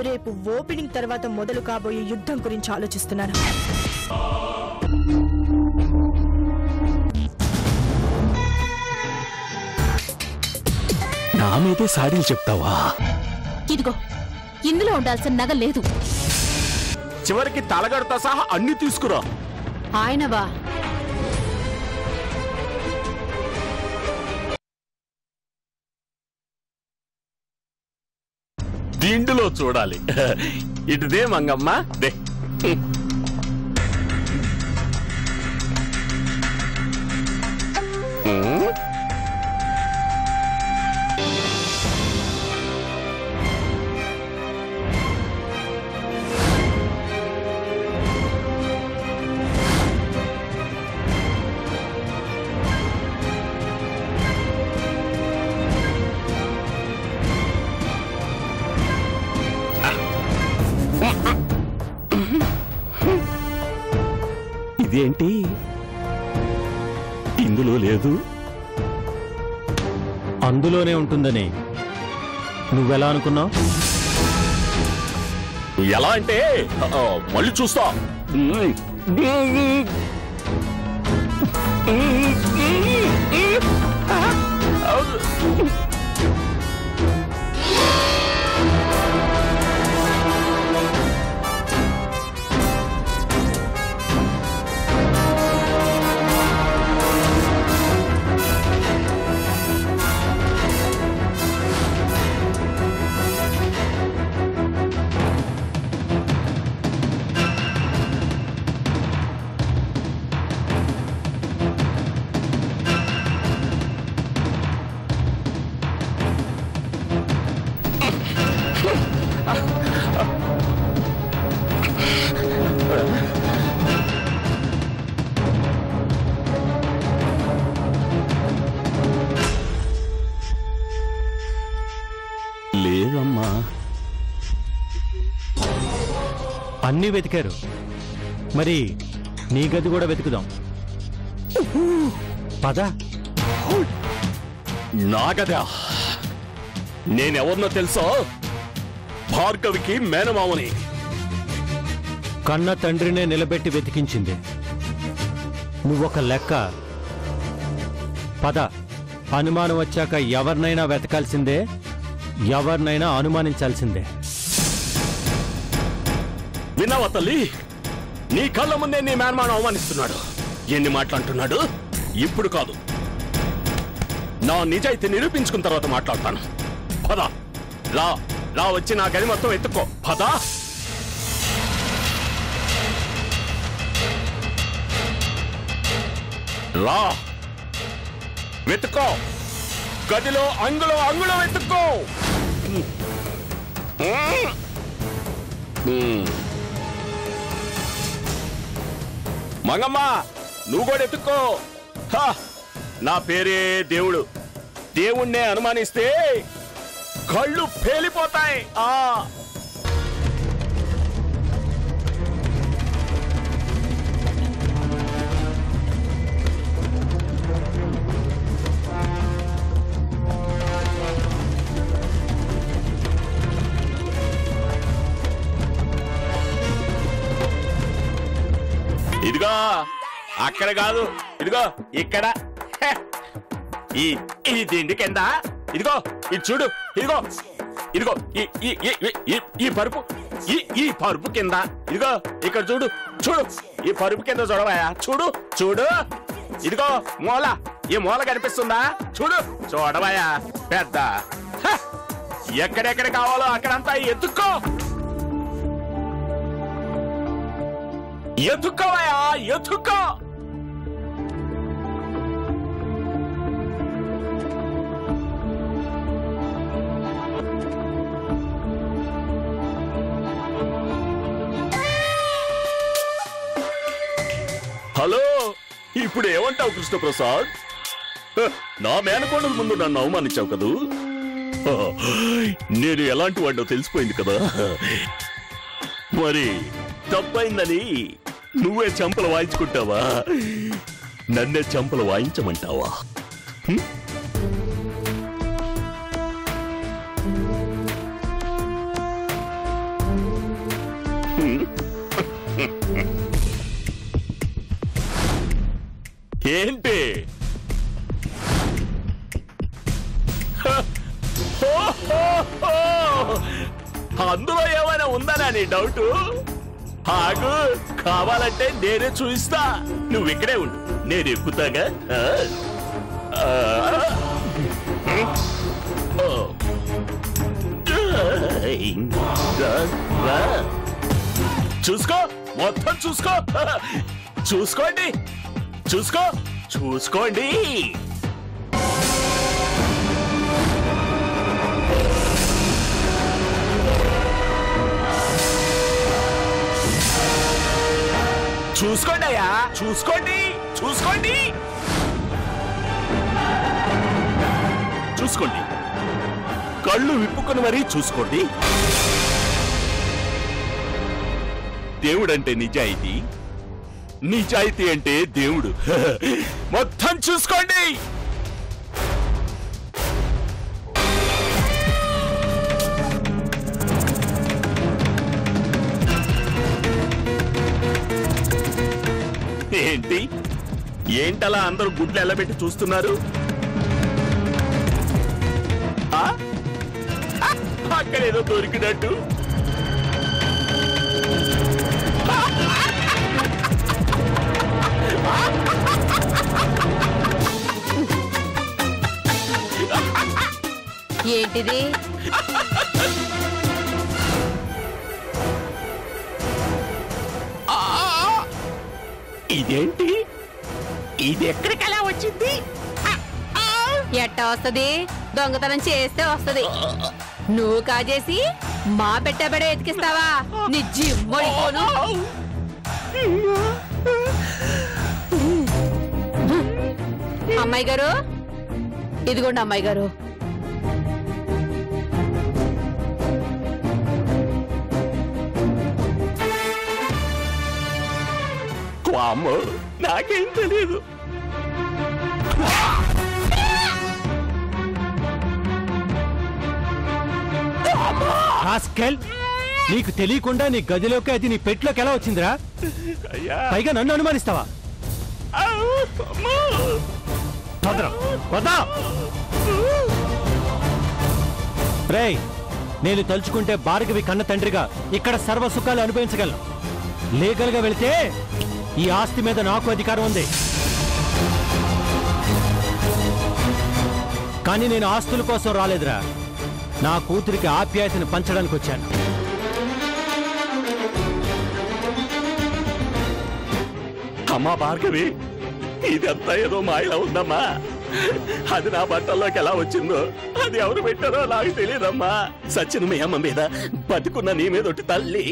రేపు ఓపెనింగ్ తర్వాత మొదలు కాబోయే యుద్ధం గురించి ఆలోచిస్తున్నాను. నా మీదే సాడీలు చెప్తావా? ఇదిగో ఇందులో ఉండాల్సిన నగ లేదు. చివరికి తలగడతో సహా అన్ని తీసుకురా. ఆయనవా? దిండులో చూడాలి. ఇటుదే మంగమ్మ దే. ఇదేంటి ఇందులో లేదు? అందులోనే ఉంటుందని నువ్వెలా అనుకున్నావు? ఎలా అంటే మళ్ళీ చూస్తా. లేదమ్మా. అన్నీ వెతికారు, మరి నీ గది కూడా వెతుకుదాం. పద. నా గదా? నేనెవరినో తెలుసా? భార్గవికి మేనమామని. కన్న తండ్రినే నిలబెట్టి వెతికించింది నువ్వొక లెక్క. పద. అనుమానం వచ్చాక ఎవరినైనా వెతకాల్సిందే, ఎవరినైనా అనుమానించాల్సిందే. విన్నావా తల్లి? నీ కళ్ళ ముందే నీ మేనమాను అవమానిస్తున్నాడు. ఎన్ని మాట్లాడుతున్నాడు? ఇప్పుడు కాదు, నా నిజాయితీ నిరూపించుకున్న తర్వాత మాట్లాడతాను. పద. లా లా వచ్చి నా గది మొత్తం ఎత్తుకో. పద. లా వెతుక్కో. గదిలో అంగుళం అంగుళం వెతుక్కో. మంగమ్మ, నువ్వు కూడా ఎత్తుక్కో. నా పేరే దేవుడు. దేవుణ్ణే అనుమానిస్తే కళ్ళు పేలిపోతాయి. ఇదిగో అక్కడ కాదు, ఇదిగో ఇక్కడ. ఈ దిండి కింద ఇదిగో ఇది చూడు. ఇదిగో ఇదిగో ఈ పరుపు, ఈ పరుపు కింద ఇదిగో ఇక్కడ చూడు. చూడు ఈ పరుపు కింద చూడవా? చూడు చూడు. ఇదిగో మూల, ఈ మూల కనిపిస్తుందా? చూడు చూడవయా. పెద్ద ఎక్కడెక్కడ కావాలో అక్కడంతా ఎత్తుక్కో. ఎత్తుక్కోవయా, ఎత్తుక్కో. హలో, ఇప్పుడు ఏమంటావు కృష్ణప్రసాద్? నా మేనకోడల ముందు నన్ను అవమానించావు కదూ. నేను ఎలాంటి వాడినో తెలిసిపోయింది కదా. మరి తప్పైందని నువ్వే చెంపలు వాయించుకుంటావా? నన్నే చెంపలు వాయించమంటావా? ఏంటి? అందులో ఏమైనా ఉందనా నీ డౌట్? ఆగు, కావాలంటే నేనే చూపిస్తా. నువ్వు ఇక్కడే ఉండు, నేను ఎక్కుతాగా. చూసుకో, మొత్తం చూసుకో. చూసుకోండి, చూసుకోండి. చూసుకోండి అయ్యా, చూసుకోండి. కళ్ళు విప్పుకొని మరీ చూసుకోండి. దేవుడంటే నిజాయితీ, నిజాయితీ అంటే దేవుడు. మొత్తం చూసుకోండి. ఏంటలా అందరూ గుడ్లు ఎల్లబెట్టి చూస్తున్నారు? అక్కడేదో దొరికినట్టు. ఏంటిది? ఇదేంటి? ఇది ఎక్కడికి ఎలా వచ్చింది? ఎట్టా వస్తది? దొంగతనం చేస్తే వస్తది. నువ్వు కాజేసి మా పెట్టబడే ఎతికిస్తావా? నీ జిమ్మడిపోను. అమ్మాయి గారు, ఇదిగోండి అమ్మాయి గారు. నాకేం తెలియదు. నీకు తెలియకుండా నీ గదిలోకి అది నీ పెట్లోకి ఎలా వచ్చిందిరా? పైగా నన్ను అనుమానిస్తావా? రేయ్, నేను తలుచుకుంటే భార్గవి కన్న తండ్రిగా ఇక్కడ సర్వ సుఖాలు అనుభవించగలను. లీగల్ గా వెళితే ఈ ఆస్తి మీద నాకు అధికారం ఉంది. కానీ నేను ఆస్తుల కోసం రాలేదురా, నా కూతురికి ఆప్యాయతను పంచడానికి వచ్చాను. అమ్మా భార్గవి, ఇదంతా ఏదో మాయలా ఉందమ్మా. అది నా బట్టల్లోకి ఎలా వచ్చిందో, అది ఎవరు పెట్టారో నాకు తెలియదమ్మా. సచిన మీ అమ్మ మీద, బతుకున్న నీ మీద ఒకటి తల్లి,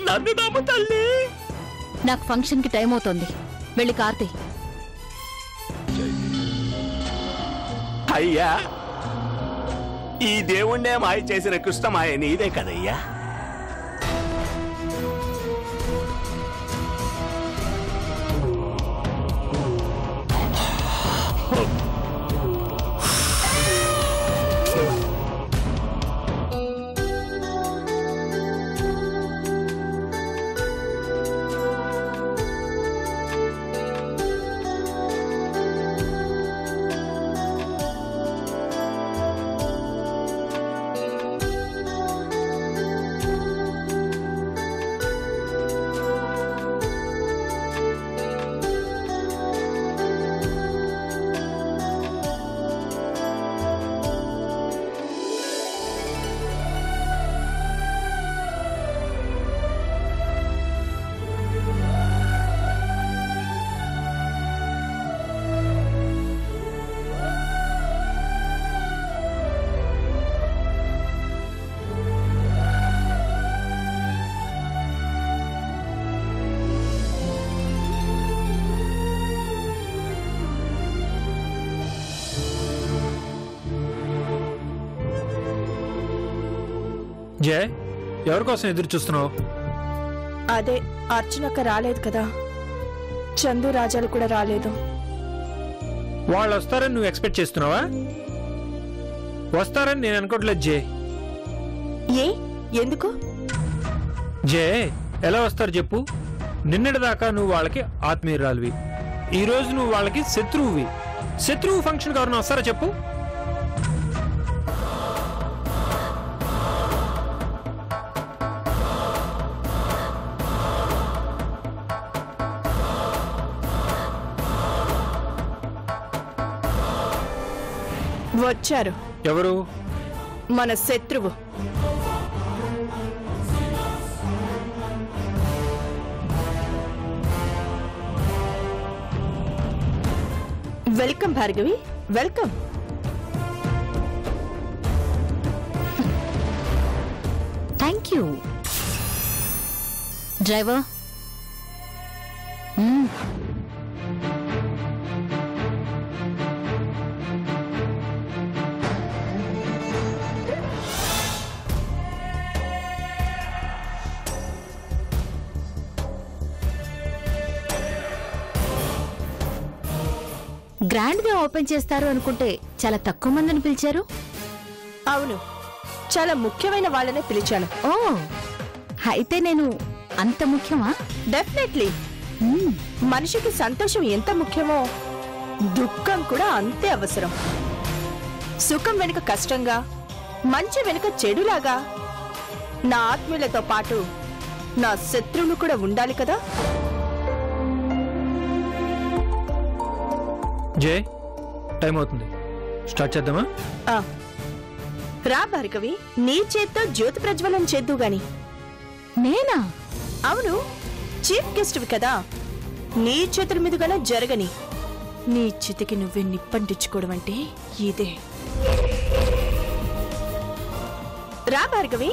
నన్ను నమ్ము తల్లి. నాకు ఫంక్షన్ కి టైం అవుతోంది, వెళ్ళి కార్తీ. అయ్యా, ఈ దేవుణ్ణే మాయ చేసిన కృష్ణమాయ నీదే కదయ్యా. జయ్, ఎవరి కోసం ఎదురు చూస్తున్నావు? అదే, అర్చనక్క రాలేదు కదా, చందు రాజాలు కూడా రాలేదు. వాళ్ళు వస్తారని నువ్వు ఎక్స్పెక్ట్ చేస్తున్నావా? వస్తారని నేను అనుకోవట్లేదు జే. ఏ, ఎందుకు? జే, ఎలా వస్తారు చెప్పు? నిన్నటిదాకా నువ్వు వాళ్ళకి ఆత్మీయురాలివి, ఈ రోజు నువ్వు వాళ్ళకి శత్రువువి. శత్రువు ఫంక్షన్ ఎవరైనా వస్తారా చెప్పు? వచ్చారు. ఎవరు? మన శత్రువు. Welcome Bhargavi, welcome. Thank you driver. Grand గా ఓపెన్ చేస్తారు అనుకుంటే చాలా తక్కువ మందిని పిలిచారు. అవును, చాలా ముఖ్యమైన వాళ్ళనే పిలిచాను. ఓ, అయితే నేను అంత ముఖ్యమా? డెఫినెట్లీ. మనిషికి సంతోషం ఎంత ముఖ్యమో దుఃఖం కూడా అంతే అవసరం. సుఖం వెనుక కష్టంగా, మంచి వెనుక చెడులాగా నా ఆత్మీయులతో పాటు నా శత్రువులు కూడా ఉండాలి కదా. జై, టైం అవుతుంది, స్టార్ట్ చేద్దామా? రా భార్గవి, నీ చేత్తో జ్యోతి ప్రజ్వలన చేద్దు గాని. నేనా? అవును, చీఫ్ గెస్ట్ కదా, నీ చేతుల మీదుగానే జరగని. నీ చితికి నువ్వే నిప్పంటించుకోవడం అంటే ఇదే. రా భార్గవి.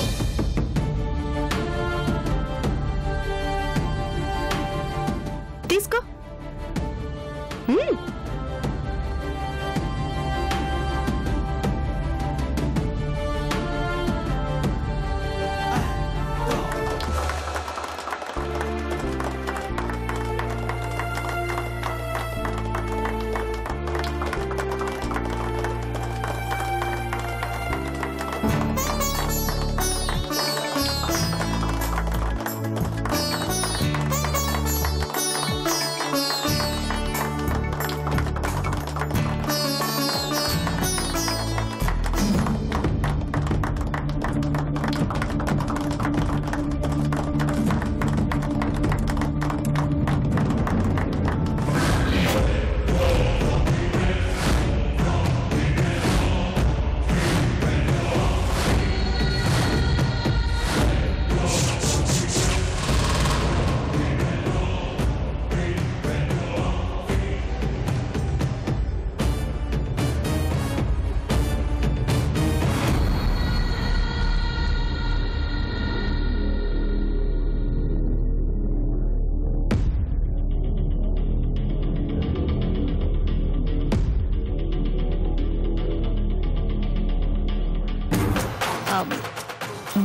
తీసుకో.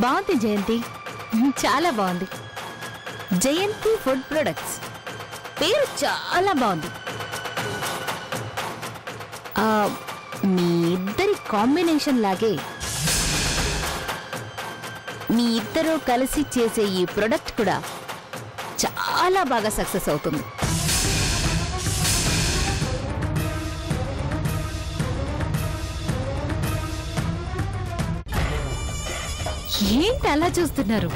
బాగుంది జయంతి, చాలా బాగుంది. జయంతి ఫుడ్ ప్రొడక్ట్స్ పేరు చాలా బాగుంది. మీ ఇద్దరి కాంబినేషన్ లాగే మీ ఇద్దరూ కలిసి చేసే ఈ ప్రొడక్ట్ కూడా చాలా బాగా సక్సెస్ అవుతుంది. ఏంటి అలా చూస్తున్నారు?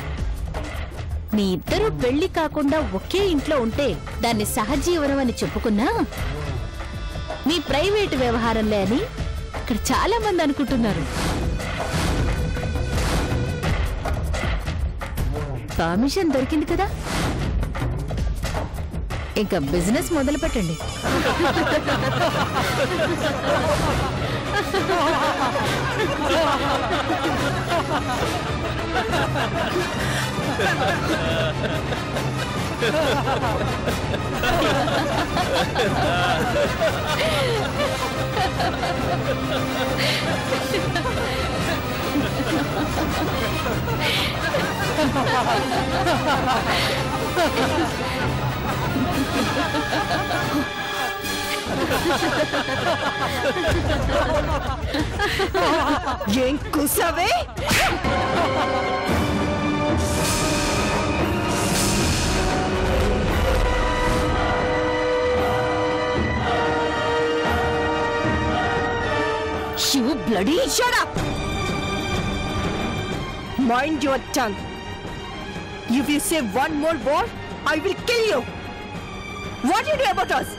మీ ఇద్దరు పెళ్లి కాకుండా ఒకే ఇంట్లో ఉంటే దాన్ని సహజీవనం అని చెప్పుకున్నా మీ ప్రైవేటు వ్యవహారంలే అని ఇక్కడ చాలా మంది అనుకుంటున్నారు. పర్మిషన్ దొరికింది కదా, ఇంకా బిజినెస్ మొదలు పెట్టండి. ఏం కూసావే? Bloody shut up! Mind your tongue. If you say one more word, I will kill you. What do you do about us?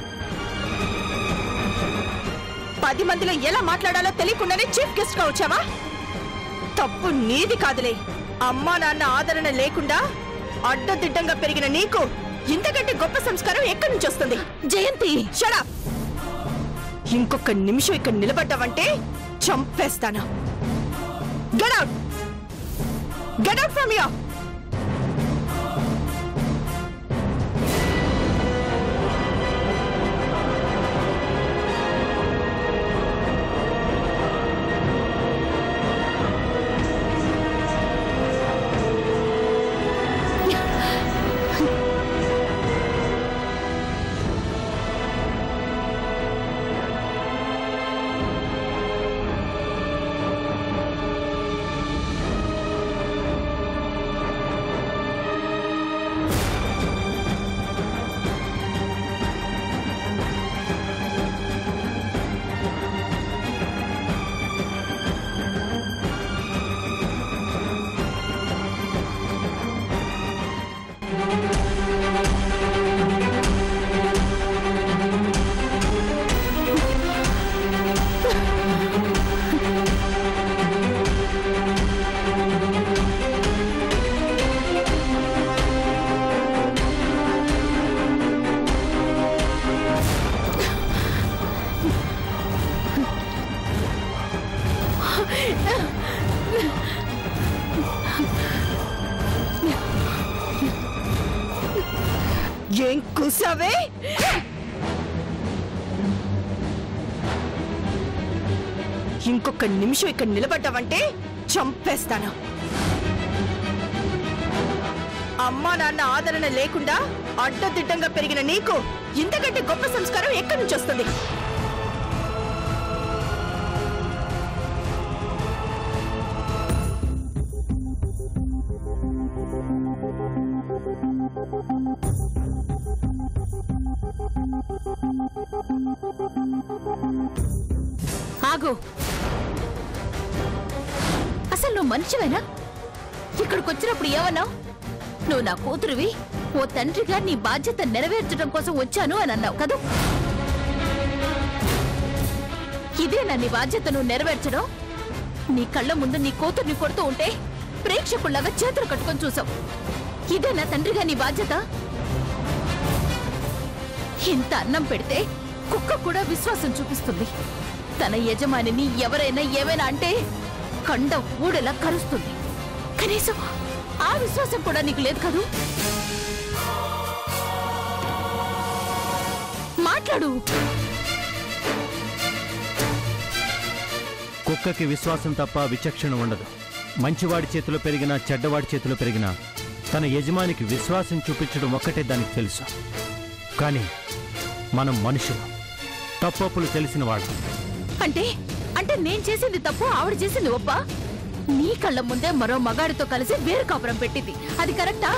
10 మందిలో ఎలా మాట్లాడాలో తెలియకుండానే చీఫ్ గెస్ట్ గా వచ్చావా? తప్పు నీది కాదులే. అమ్మా నాన్న ఆదరణ లేకుండా అడ్డదిడ్డంగా పెరిగిన నీకు ఇంతకంటే గొప్ప సంస్కారం ఎక్కడి నుంచి వస్తుంది? జయంతి, షట్ అప్! ఇంకొక నిమిషం ఇక్కడ నిలబడ్డావంటే చంపేస్తాను. Get out! Get out from here! ఏం కూసావే? ఇంకొక నిమిషం ఇక్కడ నిలబడ్డావంటే చంపేస్తాను. అమ్మా నాన్న ఆదరణ లేకుండా అడ్డదిడ్డంగా పెరిగిన నీకు ఇంతకంటే గొప్ప సంస్కారం ఎక్కడి నుంచి వస్తుంది? ఆగు. అసలు నువ్వు మనిషివేనా? ఇక్కడికి వచ్చినప్పుడు ఏమన్నావు? నువ్వు నా కూతురువి, ఓ తండ్రిగా నీ బాధ్యత నెరవేర్చడం కోసం వచ్చాను అని అన్నావు కదా. ఇదేనా నీ బాధ్యత నువ్వు నెరవేర్చడం? నీ కళ్ళ ముందు నీ కూతుర్ని కొడుతూ ఉంటే ప్రేక్షకుల్లాగా చేతులు కట్టుకొని చూసావు. ఇదేనా తండ్రిగా నీ బాధ్యత? ఇంత అన్నం పెడితే కుక్క కూడా విశ్వాసం చూపిస్తుంది. తన యజమానిని ఎవరైనా ఏమైనా అంటే కండ ఊడేలా కరుస్తుంది. కనీసం ఆ విశ్వాసం కూడా నీకు లేదు కదూ. మాట్లాడు. కుక్కకి విశ్వాసం తప్ప విచక్షణ ఉండదు. మంచివాడి చేతిలో పెరిగినా చెడ్డవాడి చేతిలో పెరిగినా తన యజమానికి విశ్వాసం చూపించడం ఒక్కటే దానికి తెలుసు. కానీ మనం మనుషులు, తప్పప్పులు తెలిసిన వాళ్ళు. అంటే అంటే నేను చేసింది తప్పు, ఆవిడ చేసింది ఒప్ప? నీ కళ్ళ ముందే మరో మగాడితో కలిసి వేరు కాపురం పెట్టింది, అది కరెక్టా?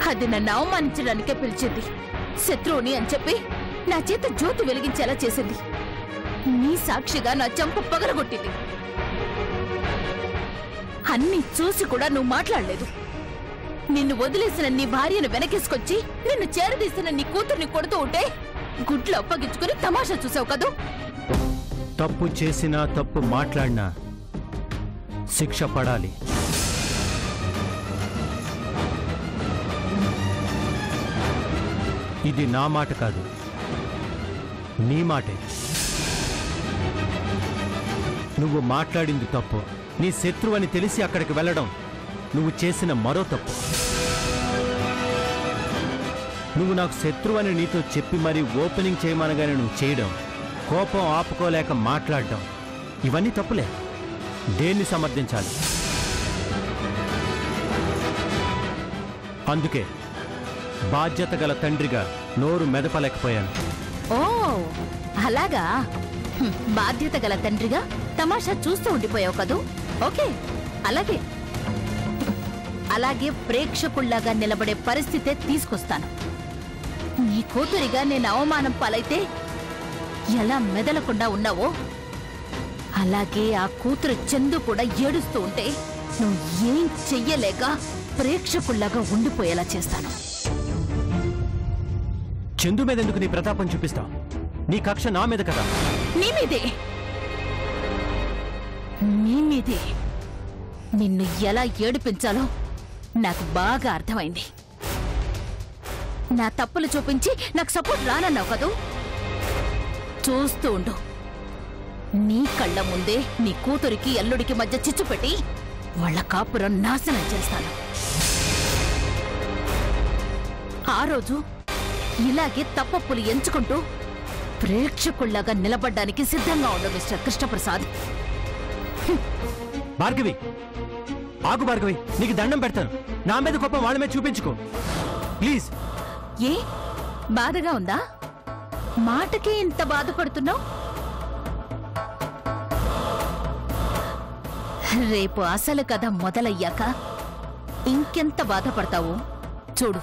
అది నన్ను అవమానించడానికే పిలిచింది. శత్రువుని అని చెప్పి నా చేత జ్యోతి వెలిగించేలా చేసింది. నీ సాక్షిగా నా చెంప పగలగొట్టింది. అన్ని చూసి కూడా నువ్వు మాట్లాడలేదు. నిన్ను వదిలేసిన నీ భార్యను వెనకేసుకొచ్చి నిన్ను చేరదీసిన నీ కూతుర్ని కొడుతూ ఉంటే గుడ్లు అప్పగించుకుని తమాషా చూసావు కదూ. తప్పు చేసినా తప్పు మాట్లాడినా శిక్ష పడాలి. ఇది నా మాట కాదు, నీ మాటే. నువ్వు మాట్లాడింది తప్పు. నీ శత్రువని తెలిసి అక్కడికి వెళ్ళడం నువ్వు చేసిన మరో తప్పు. నువ్వు నాకు శత్రువని నీతో చెప్పి మరీ ఓపెనింగ్ చేయమనగానే నువ్వు చేయడం, కోపం ఆపుకోలేక మాట్లాడడం, ఇవన్నీ తప్పులే. దేన్ని సమర్థించాలి? అందుకే బాధ్యత గల తండ్రిగా నోరు మెదపలేకపోయాను. ఓ అలాగా. బాధ్యత గల తండ్రిగా తమాషా చూస్తూ ఉండిపోయావు కదూ. ఓకే, అలాగే అలాగే ప్రేక్షకుల్లాగా నిలబడే పరిస్థితే తీసుకొస్తాను. నీ కూతురిగా నేను అవమానం పాలైతే ఎలా మెదలకుండా ఉన్నావో అలాగే ఆ కూతురు చందు కూడా ఏడుస్తూ ఉంటే నువ్వు ఏం చెయ్యలేక ప్రేక్షకుల్లాగా ఉండిపోయేలా చేస్తాను. చందు మీద ఎందుకు నీ ప్రతాపం చూపిస్తావు? నీ కక్ష నా మీద కదా. నీ మీదే నిన్ను ఎలా ఏడిపించాలో నాకు బాగా అర్థమైంది. నా తప్పులు చూపించి నాకు సపోర్ట్ రానన్నావు కదూ. చూస్తూ ఉండు, నీ కళ్ళ ముందే నీ కూతురికి అల్లుడికి మధ్య చిచ్చు పెట్టి వాళ్ళ కాపురం నాశనం చేస్తాను. ఆ రోజు ఇలాగే తప్పప్పులు ఎంచుకుంటూ ప్రేక్షకుల్లాగా నిలబడ్డానికి సిద్ధంగా ఉండు మిస్టర్ కృష్ణప్రసాద్. భార్గవి, ఆగు భార్గవి, నీకు దండం పెడతాను. నా మీద కోపం వాళ్ళ మీద చూపించుకో ప్లీజ్. ఏ బాధగా ఉందా? మాటకే ఇంత బాధపడుతున్నావు? రేపు అసలు కథ మొదలయ్యాక ఇంకెంత బాధపడతావో చూడు.